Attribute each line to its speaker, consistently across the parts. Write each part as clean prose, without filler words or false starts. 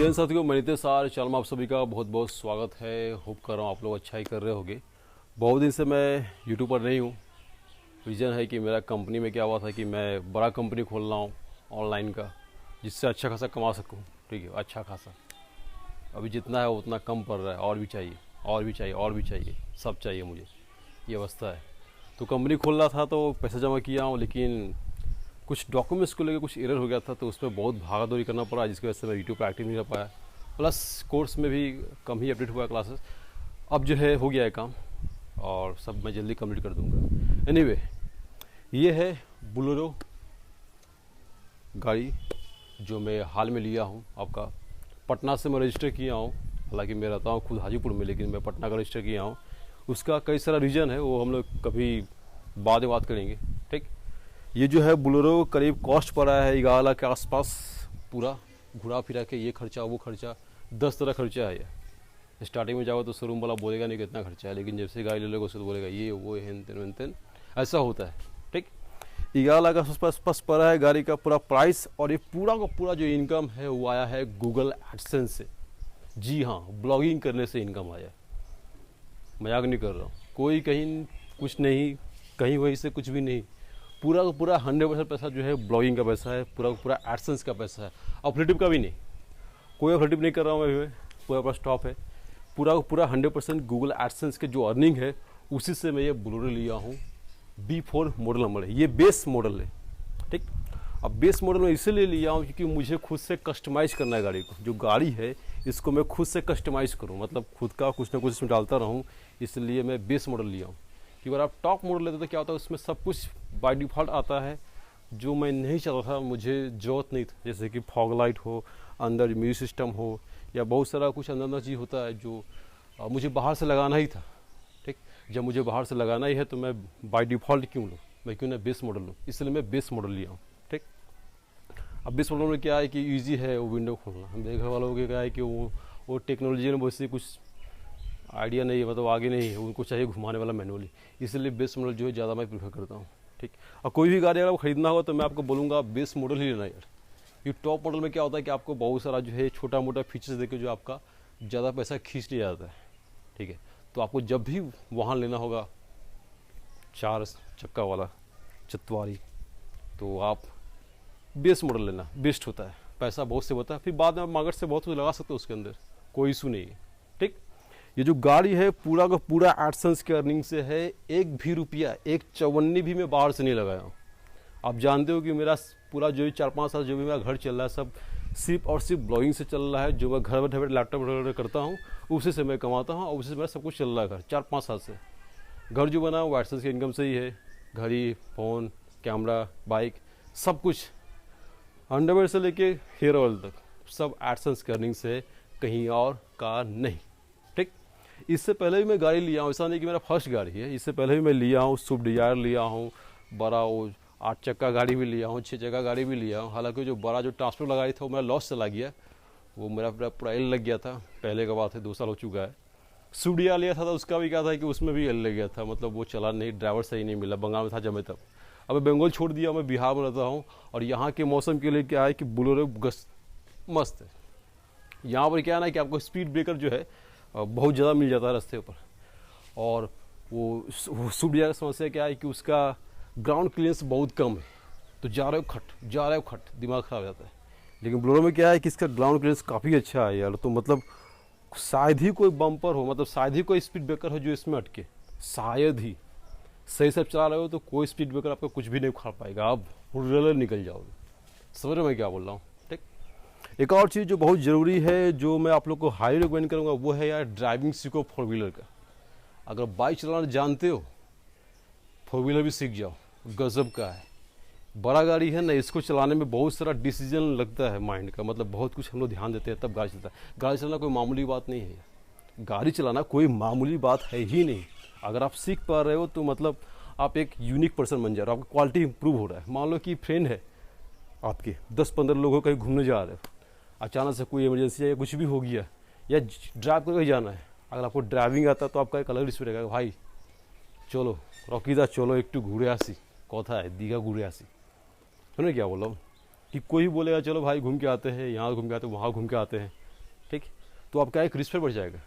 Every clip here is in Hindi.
Speaker 1: जय साथियों, मैं नितेश आर चैनल में आप सभी का बहुत बहुत स्वागत है। होप कर रहा हूँ आप लोग अच्छा ही कर रहे होंगे। बहुत दिन से मैं यूट्यूब पर नहीं हूँ। रीज़न है कि मेरा कंपनी में क्या हुआ था कि मैं बड़ा कंपनी खोल रहा हूँ ऑनलाइन का, जिससे अच्छा खासा कमा सकूँ। ठीक है, अच्छा खासा। अभी जितना है उतना कम पड़ रहा है, और भी चाहिए और भी चाहिए और भी चाहिए, सब चाहिए मुझे, ये अवस्था है। तो कंपनी खोल रहा था तो पैसा जमा किया हूँ, लेकिन कुछ डॉक्यूमेंट्स को लेकर कुछ एरर हो गया था, तो उसमें बहुत भागा दौड़ी करना पड़ा, जिसकी वजह से मैं यूट्यूब पर एक्टिव नहीं रह पाया। प्लस कोर्स में भी कम ही अपडेट हुआ क्लासेस। अब जो है हो गया है काम, और सब मैं जल्दी कंप्लीट कर दूंगा। एनीवे, ये है बोलेरो गाड़ी जो मैं हाल में लिया हूँ। आपका पटना से मैं रजिस्टर किया हूँ। हालांकि मैं रहता हूँ खुद हाजीपुर में, लेकिन मैं पटना का रजिस्टर किया हूँ। उसका कई सारा रीज़न है, वो हम लोग कभी बाद में बात करेंगे। ठीक, ये जो है बोलेरो करीब कॉस्ट पड़ा है 11 लाख के आसपास। पूरा घुरा फिरा के ये खर्चा वो खर्चा, 10 तरह खर्चा है ये। स्टार्टिंग में जाओ तो शोरूम वाला बोलेगा नहीं कितना खर्चा है, लेकिन जब से गाड़ी ले लोगे उसको तो बोलेगा ये वो हेन तेन वेन तेन, ऐसा होता है। ठीक, 11 लाख के आसपास पड़ा है गाड़ी का पूरा प्राइस। और ये पूरा का पूरा जो इनकम है वो आया है गूगल एडसेंस से। जी हाँ, ब्लॉगिंग करने से इनकम आया। मजाक नहीं कर रहा हूँ, कोई कहीं कुछ नहीं, कहीं वहीं से कुछ भी नहीं। पूरा का पूरा 100% पैसा जो है ब्लॉगिंग का पैसा है, पूरा का पूरा एडसेंस का पैसा है। ऑपरेटिव का भी नहीं, कोई ऑपरेटिव नहीं कर रहा हूँ मैं, पूरा पूरा स्टॉप है। पूरा का पूरा 100% गूगल एडसेंस के जो अर्निंग है उसी से मैं ये बोलेरो लिया हूँ। B4 मॉडल नंबर है, ये बेस मॉडल है। ठीक, अब बेस मॉडल में इसीलिए लिया हूँ क्योंकि मुझे खुद से कस्टमाइज़ करना है गाड़ी को। जो गाड़ी है इसको मैं खुद से कस्टमाइज़ करूँ, मतलब खुद का कुछ ना कुछ इसमें डालता रहूँ, इसलिए मैं बेस मॉडल लिया हूँ। कि अगर आप टॉप मॉडल लेते तो क्या होता है, उसमें सब कुछ बाय डिफ़ॉल्ट आता है जो मैं नहीं चाहता था, मुझे ज़रूरत नहीं था। जैसे कि फॉग लाइट हो, अंदर म्यूजिक सिस्टम हो, या बहुत सारा कुछ अंदर चीज़ होता है जो मुझे बाहर से लगाना ही था। ठीक, जब मुझे बाहर से लगाना ही है तो मैं बाय डिफ़ॉल्ट क्यों लूँ, मैं क्यों ना बेस मॉडल लूँ, इसलिए मैं बेस मॉडल लिया हूँ। ठीक, अब बेस मॉडल में क्या है कि ईजी है वो विंडो खोलना। हम देखने वालों को क्या है कि वो टेक्नोलॉजी में बहुत सी कुछ आइडिया नहीं है, मतलब आगे नहीं है, उनको चाहिए घुमाने वाला मैनुअली। इसलिए बेस मॉडल जो है ज़्यादा मैं प्रीफर करता हूँ। ठीक, और कोई भी गाड़ी अगर आपको खरीदना होगा तो मैं आपको बोलूँगा बेस मॉडल ही लेना यार। ये टॉप मॉडल में क्या होता है कि आपको बहुत सारा जो है छोटा मोटा फीचर्स देके जो आपका ज़्यादा पैसा खींच लिया जाता है। ठीक है, तो आपको जब भी वाहन लेना होगा 4 चक्का वाला चतवारी, तो आप बेस मॉडल लेना बेस्ट होता है। पैसा बहुत से होता है, फिर बाद में मार्केट से बहुत कुछ लगा सकते हो उसके अंदर, कोई इशू नहीं है। ठीक, ये जो गाड़ी है पूरा का पूरा एडसेंस के अर्निंग से है। एक भी रुपया, एक चवन्नी भी मैं बाहर से नहीं लगाया हूँ। आप जानते हो कि मेरा पूरा जो 4-5 साल जो भी मेरा घर चल रहा है सब सिर्फ और सिर्फ ब्लॉगिंग से चल रहा है। जो मैं घर बैठे बैठे लैपटॉप वगैरह करता हूँ उसी से मैं कमाता हूँ, और उसी से मेरा सब कुछ चल रहा है। घर 4-5 साल से घर जो बना वो एडसेंस के इनकम से ही है। घड़ी, फ़ोन, कैमरा, बाइक, सब कुछ अंडरवेयर से लेके हेयर ऑयल तक सब एडसेंस के अर्निंग से, कहीं और का नहीं। ठीक, इससे पहले भी मैं गाड़ी लिया हूँ, ऐसा नहीं कि मेरा फर्स्ट गाड़ी है। इससे पहले भी मैं लिया हूँ, स्विफ्ट डिजायर लिया हूँ, बड़ा वो 8 चक्का गाड़ी भी लिया हूँ, 6 चक्का गाड़ी भी लिया हूँ। हालांकि जो बड़ा जो ट्रांसपोर्ट लगा था वो मेरा लॉस चला गया, वो मेरा पूरा एल लग गया था। पहले का बात है, 2 साल हो चुका है। स्विफ्ट डिजायर लिया था तो उसका भी क्या था कि उसमें भी एल लग गया था, मतलब वो चला नहीं, ड्राइवर सही नहीं मिला। बंगाल में था जब मैं तब। अब मैं बंगाल छोड़ दिया, मैं बिहार में रहता हूँ, और यहाँ के मौसम के लिए क्या है कि बोलेरो मस्त है। यहाँ पर क्या है ना कि आपको स्पीड ब्रेकर जो है बहुत ज़्यादा मिल जाता है रास्ते पर। और वो स्विफ्ट डिजायर की समस्या क्या है कि उसका ग्राउंड क्लियरेंस बहुत कम है, तो जा रहे हो खट दिमाग खराब हो जाता है। लेकिन बोलेरो में क्या है कि इसका ग्राउंड क्लियरेंस काफ़ी अच्छा है यार। तो मतलब शायद ही कोई बम्पर हो, मतलब शायद ही कोई स्पीड ब्रेकर हो जो इसमें अटके, शायद ही। सही से चला रहे हो तो कोई स्पीड ब्रेकर आपका कुछ भी नहीं उखाड़ पाएगा, आप हुर्रल निकल जाओगे। समझ रहे मैं क्या बोल रहा हूँ। ठीक, एक और चीज़ जो बहुत ज़रूरी है, जो मैं आप लोग को हाईली रिकमेंड करूँगा, वो है यार ड्राइविंग सीखो 4 व्हीलर का। अगर बाइक चलाना जानते हो, 4 व्हीलर भी सीख जाओ, गजब का है। बड़ा गाड़ी है ना, इसको चलाने में बहुत सारा डिसीजन लगता है माइंड का, मतलब बहुत कुछ हम लोग ध्यान देते हैं तब गाड़ी चलता है। गाड़ी चलाना कोई मामूली बात नहीं है, गाड़ी चलाना कोई मामूली बात है ही नहीं। अगर आप सीख पा रहे हो तो मतलब आप एक यूनिक पर्सन बन जा रहे हो, आपकी क्वालिटी इंप्रूव हो रहा है। मान लो कि फ्रेंड है आपके, 10-15 लोगों कहीं घूमने जा रहे हो, अचानक से कोई इमरजेंसी या कुछ भी हो गया, या ड्राइव करके जाना है, अगर आपको ड्राइविंग आता है तो आपका एक अलग रिस्पेक्ट रहेगा, भाई चलो रॉकीदा चलो एक घूरे आसी, कथा है दीघा घूरे आसी। सुनो क्या बोल रहा हूँ कि कोई भी बोलेगा चलो भाई घूम के आते हैं, यहाँ घूम के आते हैं, वहाँ घूम के आते हैं, तो आपका एक रिस्पेक्ट बढ़ जाएगा।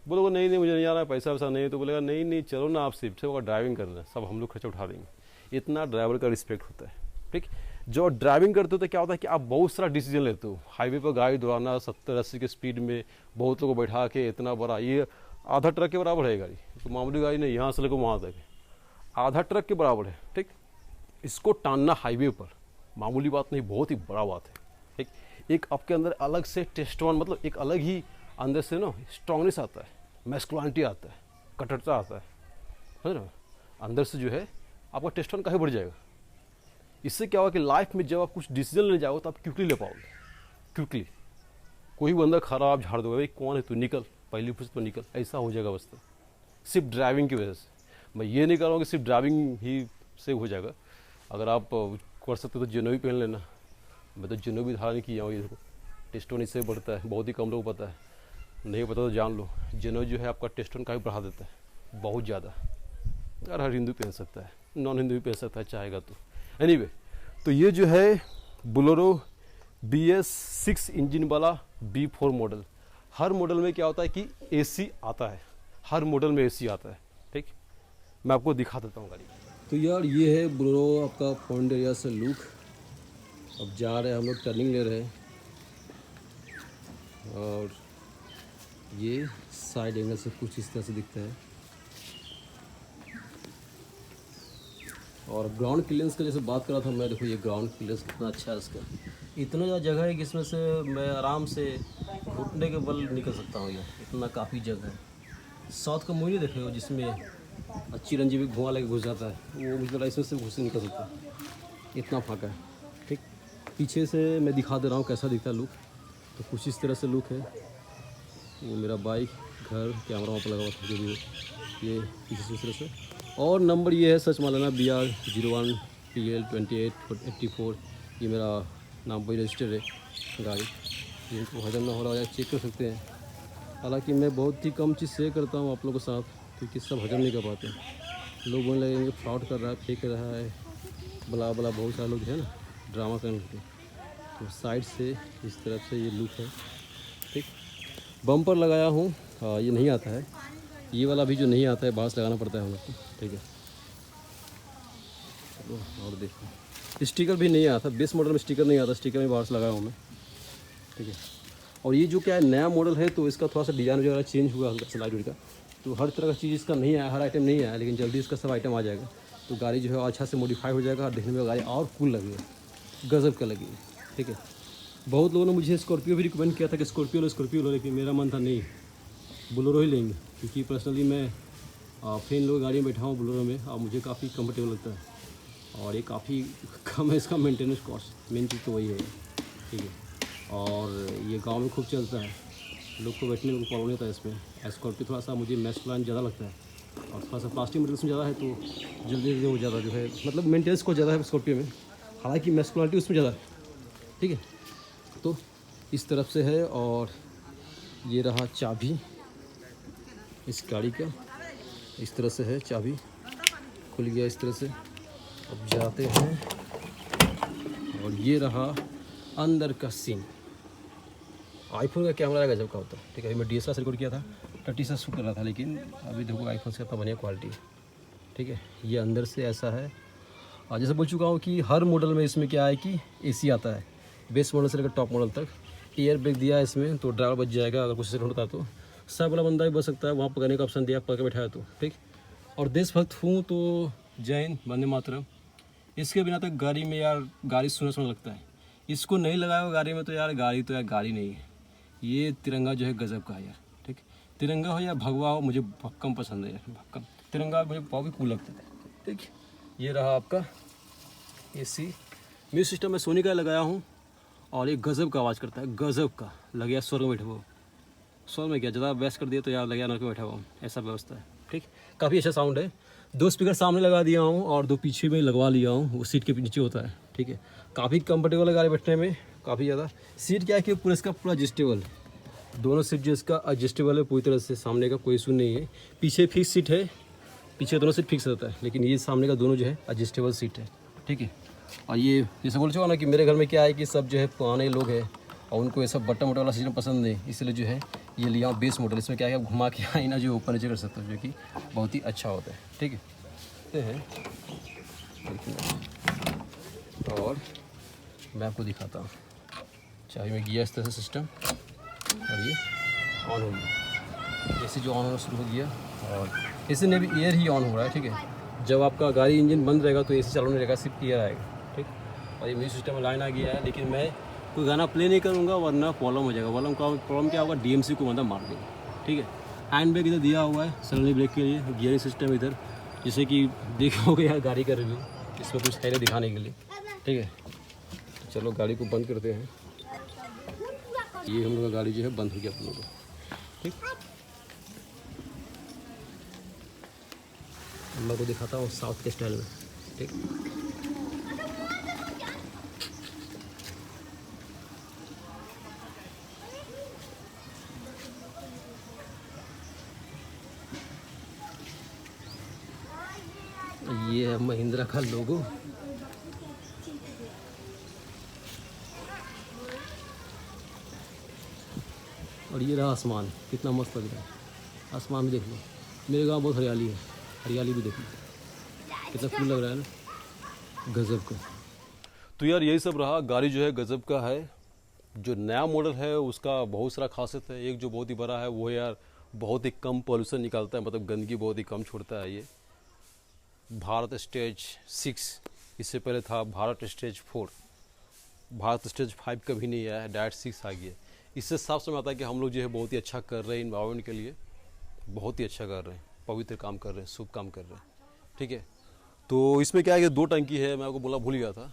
Speaker 1: बोलोगे नहीं नहीं मुझे नहीं आना है, पैसा वैसा नहीं, तो बोलेगा नहीं नहीं चलो ना, आप सिर्फ से ड्राइविंग कर रहे हैं, सब हम लोग खर्चा उठा देंगे। इतना ड्राइवर का रिस्पेक्ट होता है। ठीक, जो ड्राइविंग करते हो तो क्या होता है कि आप बहुत सारा डिसीजन लेते हो। हाईवे पर गाड़ी दौड़ाना 70-80 के स्पीड में, बहुत लोगों को बैठा के, इतना बड़ा, ये आधा ट्रक के बराबर है गाड़ी, तो मामूली गाड़ी नहीं, यहाँ से लेकर वहाँ तक आधा ट्रक के बराबर है। ठीक, इसको टानना हाईवे पर मामूली बात नहीं, बहुत ही बड़ा बात है। ठीक, एक आपके अंदर अलग से टेस्टोन, मतलब एक अलग ही अंदर से ना स्ट्रांगनेस आता है, मैस्कुलिनिटी आता है, कठोरता आता है ना, अंदर से जो है आपका टेस्टोन काफ़ी बढ़ जाएगा। इससे क्या होगा कि लाइफ में जब आप कुछ डिसीजन लेने जाओगे तो आप क्विकली ले पाओगे, क्विकली। कोई बंदा खड़ा आप झाड़ दोगे, भाई कौन है तू, निकल, पहली फुर्सत तो निकल, ऐसा हो जाएगा अवस्था सिर्फ ड्राइविंग की वजह से। मैं ये नहीं कर रहा हूँ कि सिर्फ ड्राइविंग ही से हो जाएगा, अगर आप कर सकते तो जेनो भी पहन लेना। मैं तो जेनो भी धारण किया हूँ। ये देखो टेस्टोन इससे बढ़ता है, बहुत ही कम लोगों को पता है, नहीं पता तो जान लो। जेनो जो है आपका टेस्टोन काफ़ी बढ़ा देता है, बहुत ज़्यादा। यार हर हिंदू पहन सकता है, नॉन हिंदू भी पहन सकता है चाहेगा तो। एनीवे, तो ये जो है बोलेरो BS6 इंजन वाला B4 मॉडल। हर मॉडल में क्या होता है कि AC आता है, हर मॉडल में AC आता है। ठीक, मैं आपको दिखा देता हूँ गाड़ी। तो यार ये है बोलेरो आपका फ्रंट एरिया से लुक। अब जा रहे हैं हम लोग, टर्निंग ले रहे हैं, और ये साइड एंगल से कुछ इस तरह से दिखता है। और ग्राउंड क्लियरेंस का जैसे बात कर रहा था मैं, देखो ये ग्राउंड क्लियरेंस कितना अच्छा है इसका। इतना ज़्यादा जगह है कि इसमें से मैं आराम से घुटने के बल निकल सकता हूँ। ये इतना काफ़ी जगह है। साउथ का मूवी देखे हो जिसमें चिरंजीवी धुआं लेके घुस जाता है, वो मुझे लगा इसमें से घुस निकल सकता है, इतना फाका है। ठीक, पीछे से मैं दिखा दे रहा हूँ कैसा दिखता है लुक। तो कुछ इस तरह से लुक है। वो मेरा बाइक, घर, कैमरा वहाँ पर लगा हुआ था जो भी, ये पीछे से इस तरह से। और नंबर ये है सच मालाना BR01 TL 2884। ये मेरा नाम पर रजिस्टर है गाड़ी। जिनको हजम ना हो रहा है चेक कर सकते हैं। हालांकि मैं बहुत ही कम चीज़ शेयर करता हूँ आप लोगों के साथ, क्योंकि सब हजम नहीं कर पाते। लोग बोलने लगेंगे फ्रॉड कर रहा है, फेंक रहा है, बला बला, बहुत सारे लोग हैं ना ड्रामा करने के। तो साइड से इस तरफ से ये लुक है। ठीक, बम्पर लगाया हूँ, हाँ ये नहीं आता है, ये वाला भी जो नहीं आता है बांस लगाना पड़ता है हम लोग को। ठीक है, चलो और देखो, स्टिकर भी नहीं आता, बेस मॉडल में स्टिकर नहीं आता, स्टिकर में बांस लगाया हूँ मैं। ठीक है, और ये जो क्या है नया मॉडल है तो इसका थोड़ा सा डिज़ाइन वगैरह चेंज हुआ हल्का सा, लाइट का। तो हर तरह का चीज़ इसका नहीं आया, हर आइटम नहीं आया, लेकिन जल्दी इसका सब आइटम आ जाएगा। तो गाड़ी जो है अच्छा से मॉडिफाई हो जाएगा और देखने में गाड़ी और कूल लगेगा, गजब का लगेगी। ठीक है, बहुत लोगों ने मुझे स्कॉर्पियो भी रिकमेंड किया था कि स्कॉर्पियो लो, लेकिन मेरा मन था नहीं, बोलेरो ही लेंगे, क्योंकि पर्सनली मैं फ्रेंड लोग गाड़ी में बैठा हूँ बोलेरो में, और मुझे काफ़ी कंफर्टेबल लगता है, और ये काफ़ी कम है इसका मेंटेनेंस कॉस्ट, मेन चीज़ तो वही है। ठीक है, और ये गांव में खूब चलता है, लोग को बैठने में प्रॉब्लम नहीं होता है इसमें। स्कॉर्पियो थोड़ा सा मुझे मैस्कुलाइन ज़्यादा लगता है, और थोड़ा सा प्लास्टिक मटेरियल में ज़्यादा है, तो जल्दी जल्दी वो ज़्यादा जो है, मतलब मेंटेनेंस को ज़्यादा है स्कॉर्पियो में, हालांकि मैस्कुलिनिटी उसमें ज़्यादा है। ठीक है, तो इस तरफ से है। और ये रहा चाबी इस गाड़ी का, इस तरह से है, चाबी खुल गया इस तरह से। अब जाते हैं, और ये रहा अंदर का सीन। आईफोन का कैमरा है गजब का होता है। ठीक है, अभी मैं DSLR से रिकॉर्ड किया था, 30 से शूट कर रहा था, लेकिन अभी देखो आईफोन से इतना बढ़िया क्वालिटी है। ठीक है, ये अंदर से ऐसा है। और जैसे बोल चुका हूँ कि हर मॉडल में इसमें क्या है कि AC आता है, बेस मॉडल से लेकर टॉप मॉडल तक। एयर ब्रेक दिया है इसमें, तो ड्राइवर बच जाएगा अगर कुछ एक्सीडेंट होता है तो। सब वाला बंदा भी बच सकता है, वहाँ पकड़ने का ऑप्शन दिया, पकड़ के बैठाया तो। ठीक, और देशभक्त हूँ तो जय हिंद, वंदे मातरम। इसके बिना तो गाड़ी में यार गाड़ी सुना लगता है। इसको नहीं लगाया हुआ गाड़ी में तो यार गाड़ी नहीं है। ये तिरंगा जो है गजब का है यार। ठीक, तिरंगा हो या भगवा हो, मुझे भक्कम पसंद है यार, भक्कम तिरंगा मुझे बहुत भी कूल लगता है। ठीक, ये रहा आपका AC। म्यूजिक सिस्टम में सोनी का लगाया हूँ, और ये गजब का आवाज़ करता है, गजब का। लग गया स्वर्ग में बैठा हुआ, स्वर्ग में क्या ज़्यादा बेस्ट कर दिया तो यार लग गया नरक में बैठा हुआ, ऐसा व्यवस्था है। ठीक, काफ़ी अच्छा साउंड है। 2 स्पीकर सामने लगा दिया हूँ और 2 पीछे में लगवा लिया हूँ, वो सीट के नीचे होता है। ठीक है, काफ़ी कंफर्टेबल है गाड़ी बैठने में, काफ़ी ज़्यादा। सीट क्या है कि पूरा इसका पूरा एडजस्टेबल, दोनों सीट जो इसका एडजस्टेबल है पूरी तरह से, सामने का कोई इशू नहीं है। पीछे फिक्स सीट है, पीछे दोनों सीट फिक्स रहता है, लेकिन ये सामने का दोनों जो है एडजस्टेबल सीट है। ठीक है, और ये जैसे बोल चुका ना कि मेरे घर में क्या है कि सब जो है पुराने लोग हैं, और उनको ये सब बटन वटन वाला सिस्टम पसंद नहीं, इसलिए जो है ये लिया हूँ बेस मॉडल। इसमें क्या है आप घुमा के आईना जो ऊपर नीचे कर सकते हो, जो कि बहुत ही अच्छा होता है। ठीक है, ये है। और मैं आपको दिखाता हूँ, चाहे में गिया इस तरह से सिस्टम, और ये ऑन हो गया, ऐसे जो ऑन होना शुरू हो गया, और इसी में भी एयर ही ऑन हो रहा है। ठीक है, जब आपका गाड़ी इंजन बंद रहेगा तो एसी चालू नहीं रहेगा, सिर्फ एयर आएगा। ठीक, और ये म्यूजिक सिस्टम में लाइन आ गया है, लेकिन मैं कोई गाना प्ले नहीं करूँगा वरना प्रॉब्लम हो जाएगा। प्रॉब्लम क्या होगा, डीएमसी को मतलब मार देगा। ठीक है, हैंड ब्रेक इधर दिया हुआ है सडनली ब्रेक के लिए, गियरिंग सिस्टम इधर, जैसे कि देखोगे यार गाड़ी का रिव्यू, इसमें कुछ है दिखाने के लिए। ठीक है, चलो गाड़ी को बंद करते हैं। ये हम लोग का गाड़ी जो है बंद हो गया आप लोगों का। ठीक, मैं को दिखाता हूँ साउथ के स्टाइल में। ठीक, ये है महिंद्रा का लोगो। और ये रहा आसमान, कितना मस्त लग रहा है। आसमान भी देख लो, मेरे गांव बहुत हरियाली है, हरियाली भी देख लो, कितना फूल लग रहा है ना, गजब का। तो यार यही सब रहा, गाड़ी जो है गजब का है। जो नया मॉडल है उसका बहुत सारा खासियत है। एक जो बहुत ही बड़ा है वो यार बहुत ही कम पॉल्यूशन निकालता है, मतलब गंदगी बहुत ही कम छोड़ता है। ये भारत स्टेज 6, इससे पहले था भारत स्टेज 4, भारत स्टेज 5 कभी नहीं आया है, डायरेक्ट 6 आ गया। इससे साफ समझ आता है कि हम लोग जो है बहुत ही अच्छा कर रहे हैं इन्वायरमेंट के लिए, बहुत ही अच्छा कर रहे हैं, पवित्र काम कर रहे हैं, शुभ काम कर रहे हैं। ठीक है, तो इसमें क्या है कि 2 टंकी है, मैं आपको बोला भूल गया था।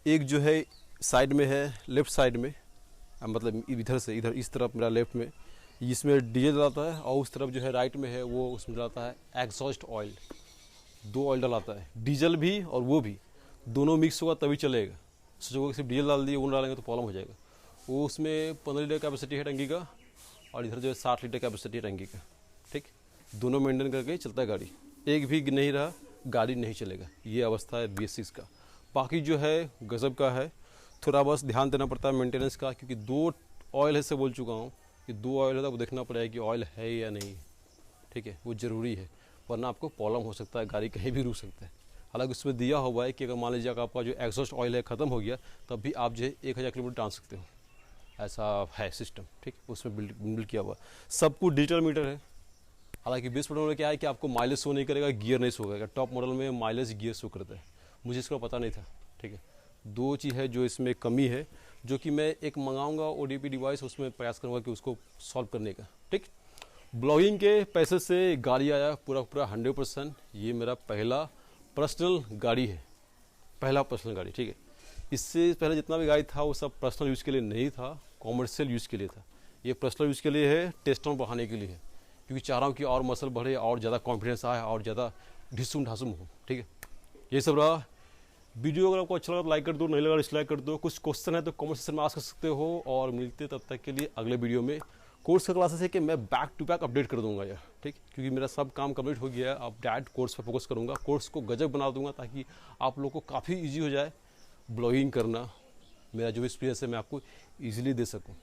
Speaker 1: एक जो है साइड में है, लेफ्ट साइड में, मतलब इधर से इधर इस तरफ मेरा लेफ्ट में, इसमें डीजल डलाता है, और उस तरफ जो है राइट में है वो उसमें डलाता है एग्जॉस्ट ऑयल। 2 ऑयल डलाता है, डीजल भी और वो भी, दोनों मिक्स होगा तभी चलेगा। सोचोगे सिर्फ डीजल डाल दिए वो डालेंगे तो प्रॉब्लम हो जाएगा। वो उसमें 15 लीटर कैपेसिटी है टंकी का, और इधर जो है 60 लीटर कैपेसिटी है टंकी का। ठीक, दोनों मेंटेन करके चलता है गाड़ी, एक भी नहीं रहा गाड़ी नहीं चलेगा। ये अवस्था है BS6 का। बाकी जो है गजब का है, थोड़ा बस ध्यान देना पड़ता है मेंटेनेंस का, क्योंकि 2 ऑयल है से बोल चुका हूँ कि 2 ऑयल है तो वो देखना पड़ेगा कि ऑयल है या नहीं। ठीक है, वो ज़रूरी है, वरना आपको प्रॉब्लम हो सकता है, गाड़ी कहीं भी रुक सकता है। हालांकि उसमें दिया हुआ है कि अगर मान लीजिए आपका जो एग्जॉस्ट ऑयल है ख़त्म हो गया, तब भी आप जो है 1000 किलोमीटर टान सकते हो, ऐसा है सिस्टम। ठीक, उसमें बिल्ड किया हुआ, सब कुछ डिजिटल मीटर है। हालांकि बेस मॉडल में क्या है कि आपको माइलेज शो नहीं करेगा, गियर नहीं शो करेगा। टॉप मॉडल में माइलेज गियर शो करता है, मुझे इसका पता नहीं था। ठीक है, 2 चीज़ है जो इसमें कमी है, जो कि मैं एक मंगाऊंगा ODP डिवाइस, उसमें प्रयास करूँगा कि उसको सॉल्व करने का। ठीक, ब्लॉगिंग के पैसे से गाड़ी आया पूरा 100%। ये मेरा पहला पर्सनल गाड़ी है, पहला पर्सनल गाड़ी। ठीक है, इससे पहले जितना भी गाड़ी था वो सब पर्सनल यूज़ के लिए नहीं था, कॉमर्शियल यूज़ के लिए था। ये पर्सनल यूज़ के लिए है, टेस्टों बढ़ाने के लिए है, क्योंकि चाह रहा हूँ कि और मसल बढ़े, और ज़्यादा कॉन्फिडेंस आए, और ज़्यादा ढिसुम ढासुम हो। ठीक है, ये सब रहा। वीडियो अगर आपको अच्छा लगा तो लाइक कर दो, नहीं लगा डिसलाइक कर दो। कुछ क्वेश्चन है तो कमेंट सेक्शन में आस्क कर सकते हो, और मिलते तब तक के लिए अगले वीडियो में। कोर्स का क्लासेस है कि मैं बैक टू बैक अपडेट कर दूंगा यार। ठीक, क्योंकि मेरा सब काम कंप्लीट हो गया है, अब डायरेक्ट कोर्स पर फोकस करूंगा, कोर्स को गजब बना दूंगा, ताकि आप लोगों को काफ़ी ईजी हो जाए ब्लॉगिंग करना। मेरा जो एक्सपीरियंस है मैं आपको ईजिली दे सकूँ।